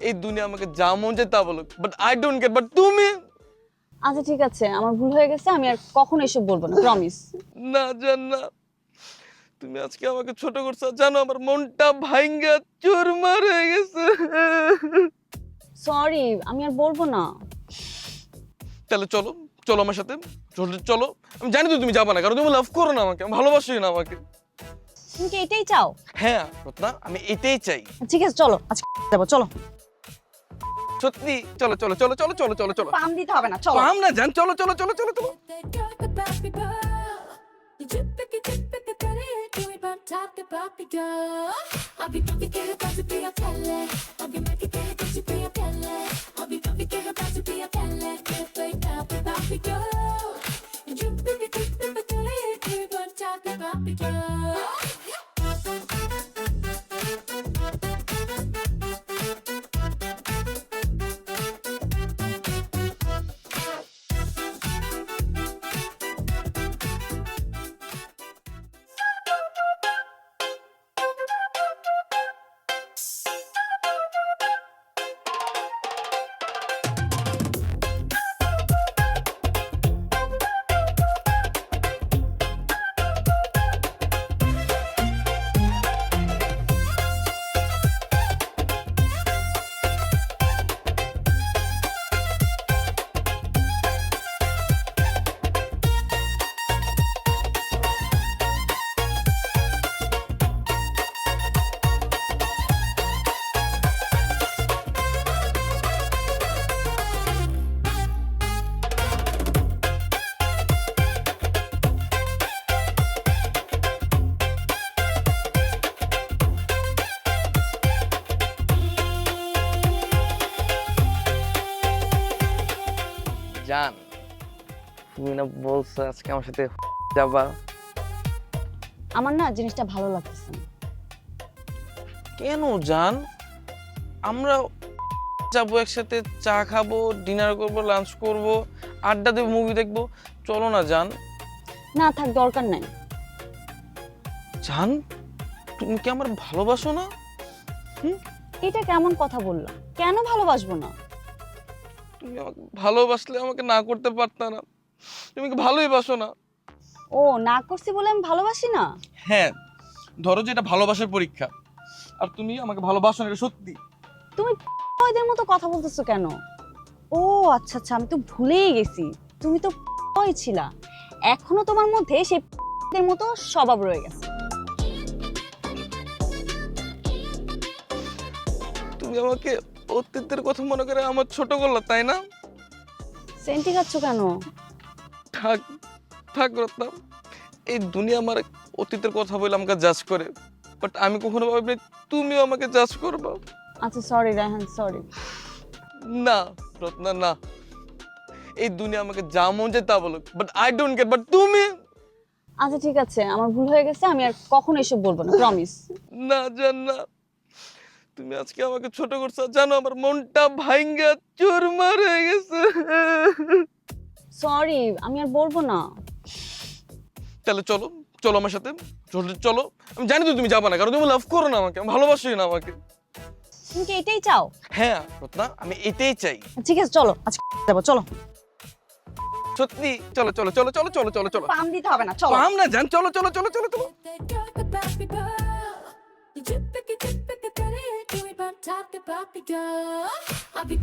এই দুনিয়া আমাকে যা মন চায় তা বলুক, but I don't care. But তুমি আচ্ছা ঠিক আছে, আমার ভুল হয়ে গেছে, আমি আর কখনো এসব বলবো না, প্রমিস। না জান না, তুমি আজকে আমাকে ছোট করছো, জানো আমার মনটা ভাঙ্গা চুরমার হয়ে গেছে। সরি, আমি আর বলবো না। তাহলে চলো, চলো আমার সাথে, চলো। আমি জানি তো তুমি যাবে না, কারণ তুমি লাভ করো না আমাকে, ভালোবাসোই না আমাকে। তুমি কি এটাই চাও? হ্যাঁ রত্না, আমি এটাই চাই। ঠিক আছে চলো, আজকে যাবো, চলো। সত্যি, চলো চলো চলো চলো চলো চলো চলো। পাম দিতে হবে না, চলো। পাম না জান, চলো চলো চলো চলো চলো। জান, তুমি না বলছো আজকে আমার সাথে যাবা? আমার না জিনিসটা ভালো লাগতেছে না। কেন জান? আমরা যাবো একসাথে, চা খাবো, ডিনার করবো, লাঞ্চ করবো, আড্ডা দেবো, মুভি দেখবো। চলো না জান। না থাক, দরকার নাই। জান, তুমি কি আমার ভালোবাসো না? এটা কেমন কথা বললা? কেন ভালোবাসবো না? তুমি আমাকে ভালোবাসলে আমাকে না করতে পারতা না। তুমি কি ভালোই বাসো না? ও, না করছি বলে আমি ভালোবাসি না? হ্যাঁ, ধরো যে এটা ভালোবাসার পরীক্ষা, আর তুমি আমাকে ভালোবাসো না, এটা সত্যি। তুমি ওদের মতো কথা বলতেছো কেন? ও আচ্ছা আচ্ছা, আমি তো ভুলেই গেছি, তুমি তো ছিলা। এখনো তোমার মধ্যে সেই দের মতো স্বভাব রয়ে গেছে। তুমি আমাকে অতীতের কথা মনে করে আমার ছোট করলা, তাই না? সেন্টি খাচ্ছ কেন? থাক থাক রত্না, এই দুনিয়া আমার অতীতের কথা বলে আমাকে জাজ করে, বাট আমি কখনো ভাবিনি তুমিও আমাকে জাজ করবা। আচ্ছা সরি রায়হান, সরি। না রত্না না, এই দুনিয়া আমাকে যা মন চায় তা বলুক, but I don't care. But তুমি আচ্ছা ঠিক আছে, আমার ভুল হয়ে গেছে, আমি আর কখনো এসব বলবো না, প্রমিস। না জান না, তুমি আজকে আমাকে ছোট করছো, জানো আমার মনটা ভাঙ্গা চুরমার হয়ে গেছে। সরি, আমি আর বলবো না। তাহলে চলো, চলো আমার সাথে, চলো। আমি জানি তো তুমি যাবে না, কারণ তুমি লাভ করো না আমাকে, ভালোবাসোই না আমাকে। তুমি কি এটাই চাও? হ্যাঁ রত্না, আমি এটাই চাই। ঠিক আছে চলো, আজকে যাবো, চলো। সত্যি, চলো চলো চলো চলো চলো চলো চলো। পাম দিতে হবে না, চলো। পাম না জান, চলো চলো চলো চলো চলো। I'll be